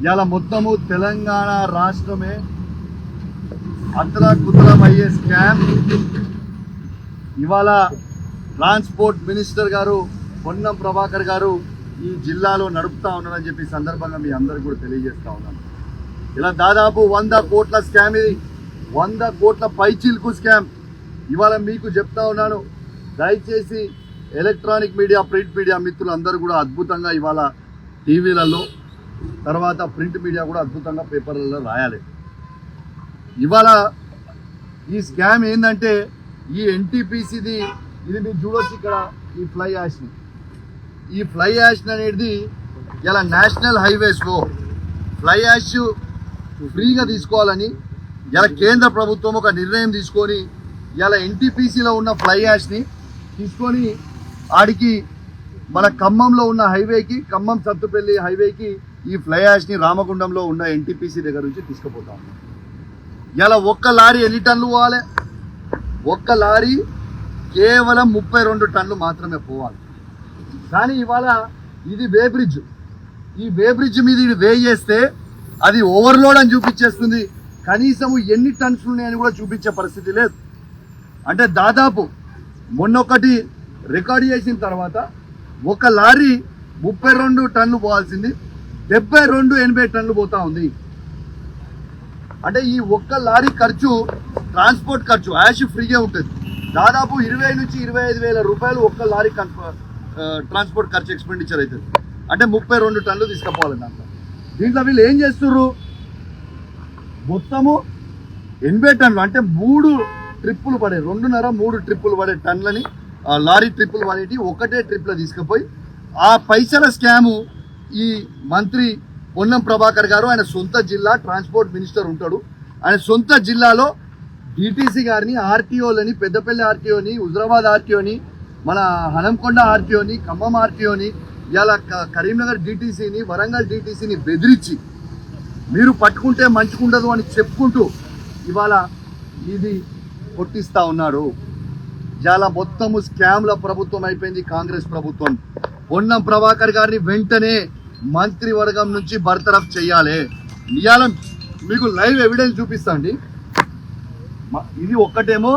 ఇలా మొత్తము తెలంగాణ రాష్ట్రమే అతలాకుతలమయ్యే స్కామ్ ఇవాళ ట్రాన్స్పోర్ట్ మినిస్టర్ గారు పొన్నం ప్రభాకర్ గారు ఈ జిల్లాలో నడుపుతా ఉన్నారని చెప్పి సందర్భంగా మీ అందరికీ కూడా తెలియజేస్తా ఉన్నాను. ఇలా దాదాపు 100 కోట్ల స్కామ్, ఇది 100 కోట్ల పైచిల్కు స్కామ్. ఇవాళ మీకు చెప్తా ఉన్నాను, దయచేసి ఎలక్ట్రానిక్ మీడియా, ప్రింట్ మీడియా మిత్రులు అందరూ కూడా అద్భుతంగా ఇవాళ టీవీలలో, తర్వాత ప్రింట్ మీడియా కూడా అద్భుతంగా పేపర్లలో రాయాలి. ఇవాళ ఈ స్కామ్ ఏంటంటే ఈ ఎన్టీపీసీది, ఇది మీరు చూడొచ్చు ఇక్కడ ఈ ఫ్లై యాష్ని. ఈ ఫ్లై యాష్ అనేది ఇలా నేషనల్ హైవేస్లో ఫ్లై యాష్ ఫ్రీగా తీసుకోవాలని ఇలా కేంద్ర ప్రభుత్వం ఒక నిర్ణయం తీసుకొని ఇలా ఎన్టీపీసీలో ఉన్న ఫ్లై యాష్ని తీసుకొని ఆడికి మన ఖమ్మంలో ఉన్న హైవేకి, ఖమ్మం సత్తుపల్లి హైవేకి ఈ ఫ్లై యాష్ని రామగుండంలో ఉన్న ఎన్టీపీసీ దగ్గర నుంచి తీసుకుపోతాం. ఇలా ఒక్క లారీ ఎన్ని టన్నులు పోవాలి? ఒక్క లారీ కేవలం 32 టన్నులు మాత్రమే పోవాలి. కానీ ఇవాళ ఇది వే బ్రిడ్జ్, ఈ వే బ్రిడ్జ్ మీద ఇది వే చేస్తే అది ఓవర్లోడ్ అని చూపించేస్తుంది. కనీసము ఎన్ని టన్స్ ఉన్నాయని కూడా చూపించే పరిస్థితి లేదు. అంటే దాదాపు మొన్నొకటి రికార్డు చేసిన తర్వాత ఒక లారీ 32 టన్నులు పోవాల్సింది 72-80 టన్నులు పోతా ఉంది. అంటే ఈ ఒక్క లారీ ఖర్చు, ట్రాన్స్పోర్ట్ ఖర్చు యాష్ ఫ్రీగా ఉంటుంది. దాదాపు 20 నుంచి 25 వేల రూపాయలు ఒక్క లారీ ట్రాన్స్పోర్ట్ ఖర్చు ఎక్స్పెండిచర్ అవుతుంది. అంటే 32 టన్నులు తీసుకుపోవాలి దాంట్లో. దీంట్లో వీళ్ళు ఏం చేస్తున్నారు, మొత్తము 80 టన్నులు అంటే 3 ట్రిప్పులు పడే, 2.5-3 ట్రిప్పులు పడే టన్నులని, లారీ ట్రిప్పులు పడేటి ఒకటే ట్రిప్లో తీసుకుపోయి ఆ పైసల స్కాము ఈ మంత్రి పొన్నం ప్రభాకర్ గారు, ఆయన సొంత జిల్లా ట్రాన్స్పోర్ట్ మినిస్టర్ ఉంటాడు, ఆయన సొంత జిల్లాలో డిటిసి గారిని, ఆర్టీఓలని, పెద్దపల్లి ఆర్టీఓని, హుజరాబాద్ ఆర్టీఓని, మన హనంకొండ ఆర్టీఓని, ఖమ్మం ఆర్టీఓని, ఇలా కరీంనగర్ డిటిసిని, వరంగల్ డిటిసిని బెదిరించి మీరు పట్టుకుంటే మంచుకుండదు అని చెప్పుకుంటూ ఇవాళ ఇది కొట్టిస్తూ ఉన్నాడు. ఇలా మొత్తము స్కామ్ల ప్రభుత్వం అయిపోయింది కాంగ్రెస్ ప్రభుత్వం. పొన్నం ప్రభాకర్ గారిని వెంటనే మంత్రివర్గం నుంచి బర్తరఫ్ చేయాలి. ఇవాళ మీకు లైవ్ ఎవిడెన్స్ చూపిస్తా అండి. ఇది ఒక్కటేమో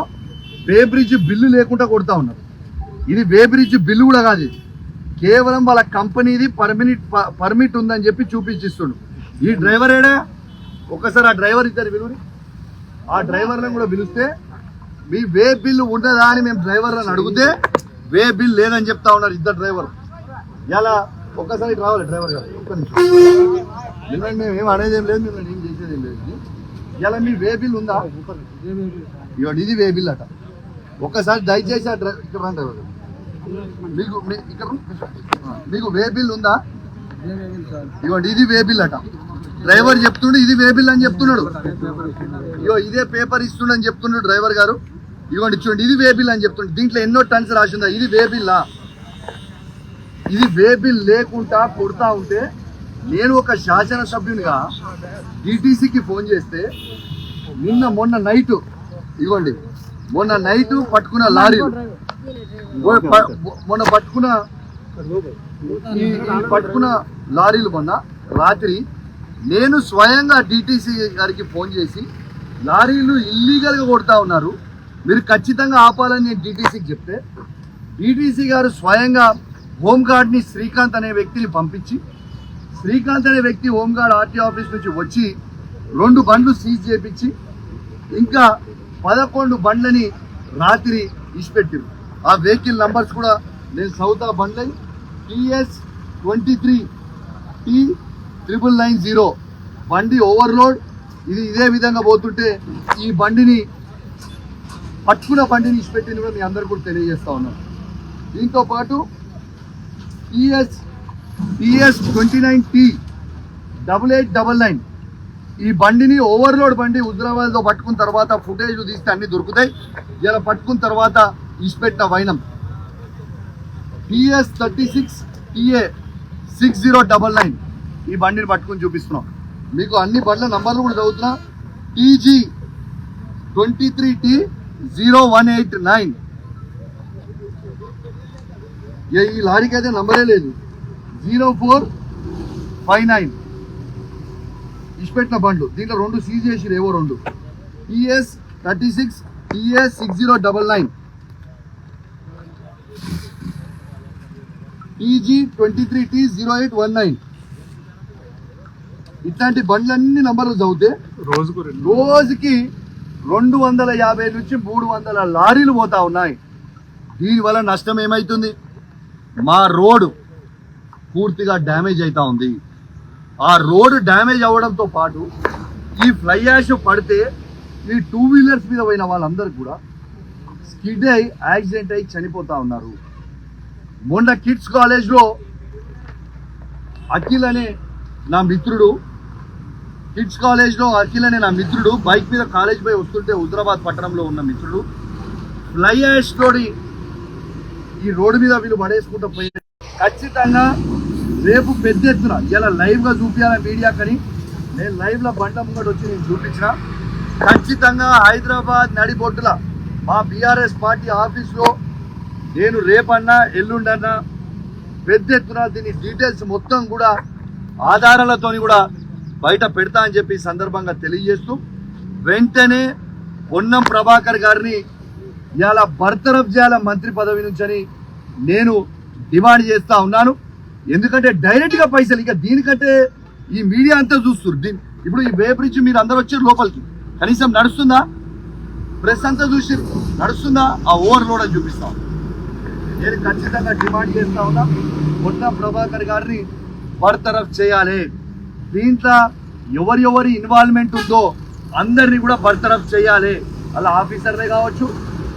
వే బ్రిడ్జ్ బిల్లు లేకుండా కొడతా ఉన్నారు. ఇది వే బ్రిడ్జ్ బిల్లు కూడా కాదు, కేవలం వాళ్ళ కంపెనీది పర్మిట్ ఉందని చెప్పి చూపించిస్తుండు. ఈ డ్రైవర్ ఏడా, ఒక్కసారి ఆ డ్రైవర్ ఇద్దరు పిలువుని, ఆ డ్రైవర్లను కూడా పిలిస్తే మీ వే బిల్లు ఉండదా అని మేము డ్రైవర్లను అడిగితే వే బిల్ లేదని చెప్తా ఉన్నారు ఇద్దరు డ్రైవర్. ఇలా ఒక్కసారి రావాలి డ్రైవర్ గారు, ఒక్క నిమిషం. మిమ్మల్ని మేము ఏం అనేది ఏం లేదు, మిమ్మల్ని ఏం చేసేది ఏం లేదు. ఇలా మీ వే బిల్ ఉందా? ఇవాడు ఇది వే బిల్ అట. ఒక్కసారి దయచేసి ఆ ఇక్కడ డ్రైవర్ మీకు ఇక్కడ మీకు వే బిల్ ఉందా? ఇవ్వండి, ఇది వే బిల్ అట. డ్రైవర్ చెప్తుండే ఇది వే బిల్ అని చెప్తున్నాడు. ఇగో ఇదే పేపర్ ఇస్తుండని చెప్తున్నాడు డ్రైవర్ గారు. ఇవ్వండి చూడండి, ఇది వే బిల్ అని చెప్తుండే. దీంట్లో ఎన్నో టన్స్ రాసిందా? ఇది వే బిల్లా? ఇది వే బిల్ లేకుండా కొడతా ఉంటే నేను ఒక శాసనసభ్యునిగా డిటిసికి ఫోన్ చేస్తే మొన్న నైట్, ఇవ్వండి మొన్న నైట్ పట్టుకున్న లారీలు, మొన్న పట్టుకున్న పట్టుకున్న లారీలు మొన్న రాత్రి నేను స్వయంగా డిటిసి గారికి ఫోన్ చేసి లారీలు ఇల్లీగల్గా కొడతా ఉన్నారు, మీరు ఖచ్చితంగా ఆపాలని నేను డిటిసికి చెప్తే డిటిసి గారు స్వయంగా హోంగార్డ్ని శ్రీకాంత్ అనే వ్యక్తిని పంపించి, శ్రీకాంత్ అనే వ్యక్తి హోంగార్డ్ ఆర్టీఓ ఆఫీస్ నుంచి వచ్చి 2 బండ్లు సీజ్ చేపించి ఇంకా 11 బండ్లని రాత్రి ఇచ్చిపెట్టారు. ఆ వెహికల్ నంబర్స్ కూడా నేను సౌత్ బండ్లై TS23 T990 బండి ఓవర్లోడ్. ఇది ఇదే విధంగా పోతుంటే ఈ బండిని పట్టుకున్న బండిని ఇచ్చిపెట్టింది కూడా మీ అందరు కూడా తెలియజేస్తా ఉన్నాను. దీంతో పాటు TS29 T8899 ఈ బండిని ఓవర్లోడ్ బండి హుజరాబాద్లో పట్టుకున్న తర్వాత ఫుటేజ్ తీస్తే అన్ని దొరుకుతాయి. ఇలా పట్టుకున్న తర్వాత ఇచ్చిపెట్టిన వైనం TS36 TA6099 ఈ బండిని పట్టుకుని చూపిస్తున్నాం మీకు. అన్ని బండ్ల నంబర్లు కూడా చదువుతున్నా. TG23T0189 ఈ లారీకి అయితే నంబరే లేదు. 0459 ఇష్టపెట్టిన బండ్లు దీంట్లో 2 సీజ్ చేసిరు, ఏవో 2 TS 36 TS 6099 TG 23T 0819 ఇట్లాంటి బండ్లన్నీ నంబర్లు చదివితే రోజుకి 250 నుంచి 300 లారీలు పోతా ఉన్నాయి. దీనివల్ల నష్టం ఏమవుతుంది? మా రోడ్డు పూర్తిగా డ్యామేజ్ అవుతా ఉంది. ఆ రోడ్డు డ్యామేజ్ అవ్వడంతో పాటు ఈ ఫ్లై యాష్ పడితే ఈ 2 వీలర్స్ మీద పోయిన వాళ్ళందరూ కూడా స్కిడ్ అయి యాక్సిడెంట్ అయి చనిపోతా ఉన్నారు. మొన్న కిడ్స్ కాలేజ్లో అఖిల్ అనే నా మిత్రుడు బైక్ మీద కాలేజ్ పోయి వస్తుంటే హుజరాబాద్ పట్టణంలో ఉన్న మిత్రుడు ఫ్లై యాష్ తోటి ఈ రోడ్డు మీద వీళ్ళు పడేసుకుంటూ పోయి ఖచ్చితంగా రేపు పెద్ద ఎత్తున ఇలా లైవ్గా చూపించాలని మీడియా కానీ నేను లైవ్లో బండ్ల ముంగట వచ్చి నేను చూపించిన ఖచ్చితంగా హైదరాబాద్ నడిబొడ్డుల మా బీఆర్ఎస్ పార్టీ ఆఫీస్లో నేను రేపన్నా ఎల్లుండన్నా పెద్ద ఎత్తున దీని డీటెయిల్స్ మొత్తం కూడా ఆధారాలతోని కూడా బయట పెడతా అని చెప్పి సందర్భంగా తెలియజేస్తూ వెంటనే పొన్నం ప్రభాకర్ గారిని ఇలా బర్తరఫ్ చేయాల మంత్రి పదవి నుంచని నేను డిమాండ్ చేస్తా ఉన్నాను. ఎందుకంటే డైరెక్ట్గా పైసలు ఇక దీనికంటే ఈ మీడియా అంతా చూస్తారు. ఇప్పుడు ఈ వే బ్రిడ్జ్ మీరు అందరు వచ్చారు లోపలికి, కనీసం నడుస్తుందా? ప్రెస్ అంతా చూసి నడుస్తుందా? ఆ ఓవర్లోడ్ అని చూపిస్తాం. నేను ఖచ్చితంగా డిమాండ్ చేస్తా ఉన్నా పొన్నం ప్రభాకర్ గారిని బర్తరఫ్ చేయాలి. దీంట్లో ఎవరి ఇన్వాల్వ్మెంట్ ఉందో అందరినీ కూడా బర్తరఫ్ చేయాలి. అలా ఆఫీసర్లే కావచ్చు,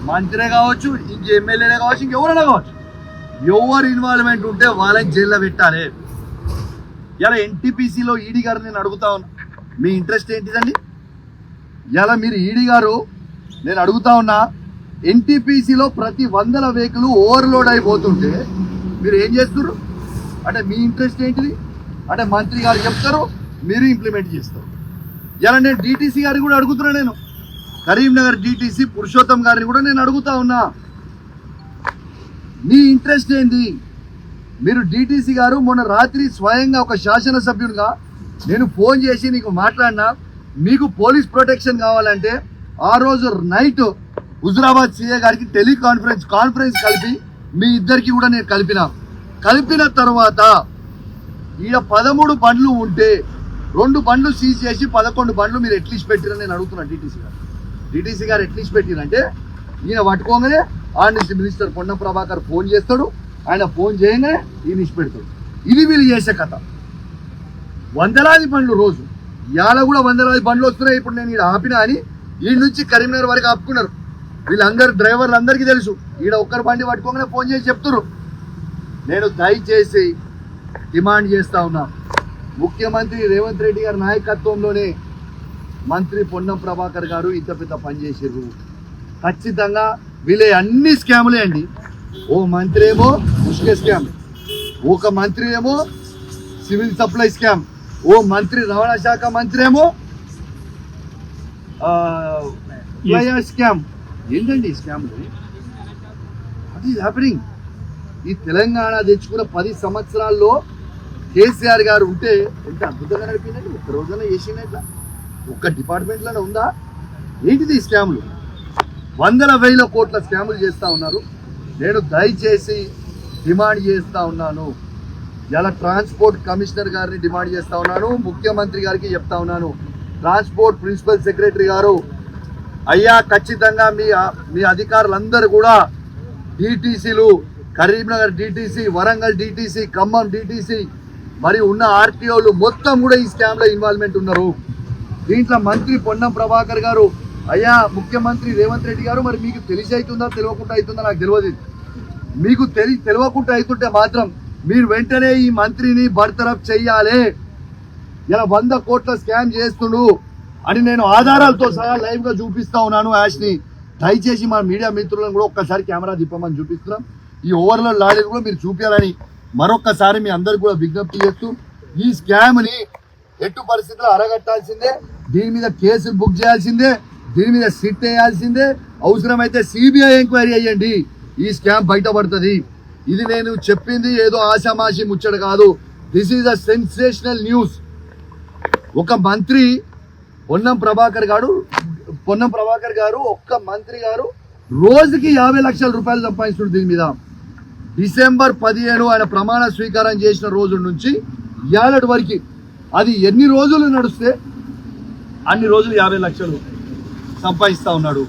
మంత్రే కావచ్చు, ఇంక ఎమ్మెల్యేలే కావచ్చు, ఇంకెవరైనా కావచ్చు, ఎవరు ఇన్వాల్వ్మెంట్ ఉంటే వాళ్ళని జైల్లో పెట్టాలి. ఇలా ఎన్టీపీసీలో ఈడీ గారిని నేను అడుగుతా ఉన్నా, మీ ఇంట్రెస్ట్ ఏంటిదండి? ఇలా మీరు ఈడీ గారు నేను అడుగుతా ఉన్నా, ఎన్టీపీసీలో ప్రతి 100 వెహికల్ ఓవర్లోడ్ అయిపోతుంటే మీరు ఏం చేస్తున్నారు? అంటే మీ ఇంట్రెస్ట్ ఏంటిది? అంటే మంత్రి గారు చెప్తారు, మీరు ఇంప్లిమెంట్ చేస్తారు. ఇలా నేను డీటీసీ గారికి కూడా అడుగుతున్నా, నేను కరీంనగర్ డీటీసీ పురుషోత్తం గారిని కూడా నేను అడుగుతా ఉన్నా, మీ ఇంట్రెస్ట్ ఏంది? మీరు డీటీసీ గారు మొన్న రాత్రి స్వయంగా ఒక శాసనసభ్యునిగా నేను ఫోన్ చేసి నీకు మాట్లాడినా, మీకు పోలీస్ ప్రొటెక్షన్ కావాలంటే ఆ రోజు నైట్ హుజరాబాద్ సీఏ గారికి కాన్ఫరెన్స్ కలిపి మీ ఇద్దరికి కూడా నేను కలిపిన తర్వాత ఈడ 13 బండ్లు ఉంటే 2 బండ్లు సీజ్ చేసి 11 బండ్లు మీరు ఎట్లీస్ట్ పెట్టిరని నేను అడుగుతున్నాను. డీటీసీ గారు ఎట్లీస్ట్ పెట్టిరంటే ఈయన పట్టుకోగానే ordinance minister Ponnam Prabhakar phone చేస్తాడు, ఆయన ఫోన్ చేయగానే ఈయన ఇచ్చిపెడతాడు. ఇది వీళ్ళు చేసే కథ. వందలాది బండ్లు రోజు, ఇవాళ కూడా వందలాది బండ్లు వస్తున్నాయి. ఇప్పుడు నేను ఈడ ఆపినా అని ఈ నుంచి కరీంనగర్ వరకు ఆపుకున్నారు. వీళ్ళందరూ డ్రైవర్లు అందరికీ తెలుసు. ఈడ ఒక్కరు బండి పట్టుకోగానే ఫోన్ చేసి చెప్తున్నారు. నేను దయచేసి డిమాండ్ చేస్తా ఉన్నా, ముఖ్యమంత్రి రేవంత్ రెడ్డి గారి నాయకత్వంలోనే మంత్రి పొన్నం ప్రభాకర్ గారు ఇంత పెద్ద పని చేసారు. ఖచ్చితంగా వీళ్ళే అన్ని స్కాములే అండి. ఓ మంత్రి ఏమో ఉష్కే స్కామ్, ఒక మంత్రి ఏమో సివిల్ సప్లై స్కామ్, ఓ మంత్రి రవాణా శాఖ మంత్రి ఏమో స్కామ్. ఏంటండి ఈ స్కామ్? What is happening? ఈ తెలంగాణ తెచ్చుకున్న 10 సంవత్సరాల్లో కేసీఆర్ గారు ఉంటే ఎంత అద్భుతంగా నడిపిందండి. ఒక్క రోజున చేసినట్ల ఒక్క డిపార్ట్మెంట్లోనే ఉందా? ఏంటిది ఈ స్కాములు? 100,000 కోట్ల స్కాములు చేస్తూ ఉన్నారు. నేను దయచేసి డిమాండ్ చేస్తూ ఉన్నాను, ఇలా ట్రాన్స్పోర్ట్ కమిషనర్ గారిని డిమాండ్ చేస్తూ ఉన్నాను, ముఖ్యమంత్రి గారికి చెప్తా ఉన్నాను, ట్రాన్స్పోర్ట్ ప్రిన్సిపల్ సెక్రటరీ గారు, అయ్యా ఖచ్చితంగా మీ అధికారులందరూ కూడా డీటీసీలు, Karimnagar DTC, Warangal DTC, Khammam DTC మరి ఉన్న ఆర్టీఓలు మొత్తం కూడా ఈ స్కామ్లో ఇన్వాల్వ్మెంట్ ఉన్నారు. దీంట్లో మంత్రి పొన్నం ప్రభాకర్ గారు, అయ్యా ముఖ్యమంత్రి రేవంత్ రెడ్డి గారు, మరి మీకు తెలిసి అవుతుందా తెలియకుండా అవుతుందా నాకు తెలియదు. మీకు తెలియకుండా అవుతుంటే మాత్రం మీరు వెంటనే ఈ మంత్రిని బర్తరఫ్ చెయ్యాలి. ఇలా 100 కోట్ల స్కామ్ చేస్తుడు అని నేను ఆధారాలతో సహా లైవ్గా చూపిస్తా ఉన్నాను. యాష్ని దయచేసి మా మీడియా మిత్రులను కూడా ఒక్కసారి కెమెరా తిప్పమని చూపిస్తున్నాం. ఈ ఓవర్లో లారీలు కూడా మీరు చూపించాలని మరొక్కసారి మీ అందరికి కూడా విజ్ఞప్తి చేస్తూ, ఈ స్కామ్ని ఎట్టు పరిస్థితుల్లో అరగట్టాల్సిందే, దీని మీద కేసులు బుక్ చేయాల్సిందే, దీని మీద సిట్ వేయాల్సిందే, అవసరమైతే సిబిఐ ఎంక్వైరీ అయ్యండి, ఈ స్కామ్ బయటపడుతుంది. ఇది నేను చెప్పింది ఏదో ఆషామాషి ముచ్చట కాదు. This is a sensational news. ఒక మంత్రి పొన్నం ప్రభాకర్ గారు ఒక్క మంత్రి గారు రోజుకి 50 లక్షల రూపాయలు సంపాదిస్తున్నారు దీని మీద. డిసెంబర్ 15 ఆయన ప్రమాణ స్వీకారం చేసిన రోజు నుంచి ఇయాలటి వరకు అది ఎన్ని రోజులు నడిస్తే అన్ని రోజులు 50 లక్షలు సంపాదిస్తూ ఉన్నాడు.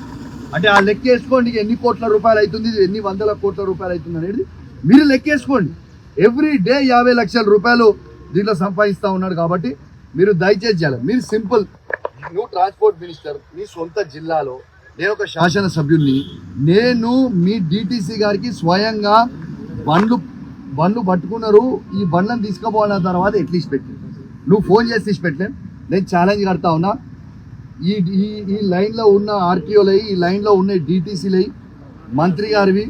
అంటే ఆ లెక్కేసుకోండి ఎన్ని కోట్ల రూపాయలు అవుతుంది, ఎన్ని వందల కోట్ల రూపాయలు అవుతుంది అనేది మీరు లెక్కేసుకోండి. ఎవ్రీ డే 50 లక్షల రూపాయలు దీంట్లో సంపాదిస్తూ ఉన్నాడు. కాబట్టి మీరు దయచేసి చేయాలి. మీరు సింపుల్, నువ్వు ట్రాన్స్పోర్ట్ మినిస్టర్, నీ సొంత జిల్లాలో నేను ఒక శాసనసభ్యుడిని, నేను మీ డిటిసి గారికి స్వయంగా బండ్లు పట్టుకున్నారు, ఈ బండ్లను తీసుకుపోయిన తర్వాత ఎట్లీస్ట్ పెట్టి నువ్వు ఫోన్ చేసి తీసి పెట్టలేను. నేను ఛాలెంజ్ కడతా ఉన్నా, ఈ లైన్లో ఉన్న ఆర్టీఓలై, ఈ లైన్లో ఉన్న డిటిసీలై, మంత్రి గారివి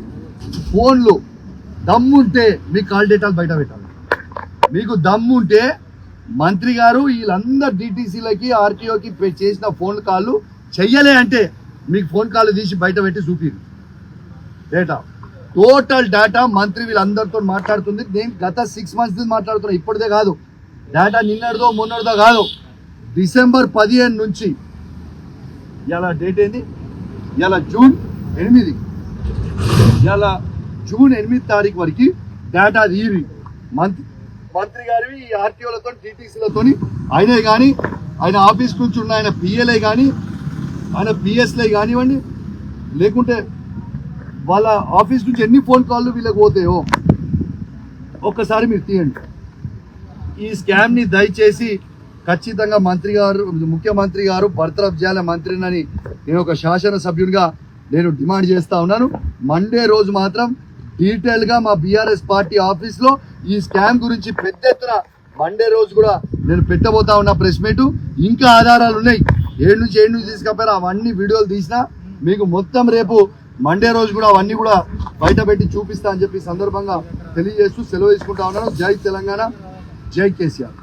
ఫోన్లు దమ్ముంటే మీ కాల్ డేటాలు బయట పెట్టాలి. మీకు దమ్ముంటే మంత్రి గారు వీళ్ళందరు డిటిసీలకి ఆర్టీఓకి చేసిన ఫోన్ కాళ్ళు చెయ్యలే అంటే మీకు ఫోన్ కాల్ తీసి బయట పెట్టి చూపిరు డేటా, టోటల్ డేటా. మంత్రి వీళ్ళందరితో మాట్లాడుతుంది. నేను గత 6 months నుంచి మాట్లాడుతున్నా, ఇప్పటిదే కాదు. డేటా నిన్నటిదో మొన్నటిదో కాదు, డిసెంబర్ 15 నుంచి ఇలా డేట్ ఏంది, ఇలా జూన్ 8, ఇలా జూన్ 8 తారీఖు వరకు డేటా తీరి మంత్రి గారివి ఈ ఆర్టీఓలతో టీటీసీలతో అయినా కానీ, ఆయన ఆఫీస్ నుంచి ఉన్న ఆయన పిఎల్ఐ కానీ, ఆయన పిఎస్లై కానివ్వండి, లేకుంటే వాళ్ళ ఆఫీస్ నుంచి ఎన్ని ఫోన్ కాళ్ళు వీళ్ళకి పోతాయో ఒక్కసారి మీరు తీయండి. ఈ స్కామ్ని దయచేసి ఖచ్చితంగా ముఖ్యమంత్రి గారు బర్తరఫ్ చేయాలి మంత్రిని నేను ఒక శాసనసభ్యునిగా నేను డిమాండ్ చేస్తా ఉన్నాను. మండే రోజు మాత్రం డీటెయిల్గా మా బీఆర్ఎస్ పార్టీ ఆఫీస్లో ఈ స్కామ్ గురించి పెద్ద ఎత్తున మండే రోజు కూడా నేను పెట్టబోతా ఉన్నా ప్రెస్ మీట్. ఇంకా ఆధారాలు ఉన్నాయి, ఏడు నుంచి తీసుకపోయినా అవన్నీ వీడియోలు తీసినా మీకు మొత్తం రేపు మండే రోజు కూడా అవన్నీ కూడా బయట పెట్టి చూపిస్తా అని చెప్పి సందర్భంగా తెలియజేస్తూ సెలవు తీసుకుంటా ఉన్నాను. జై తెలంగాణ, జై కేసీఆర్.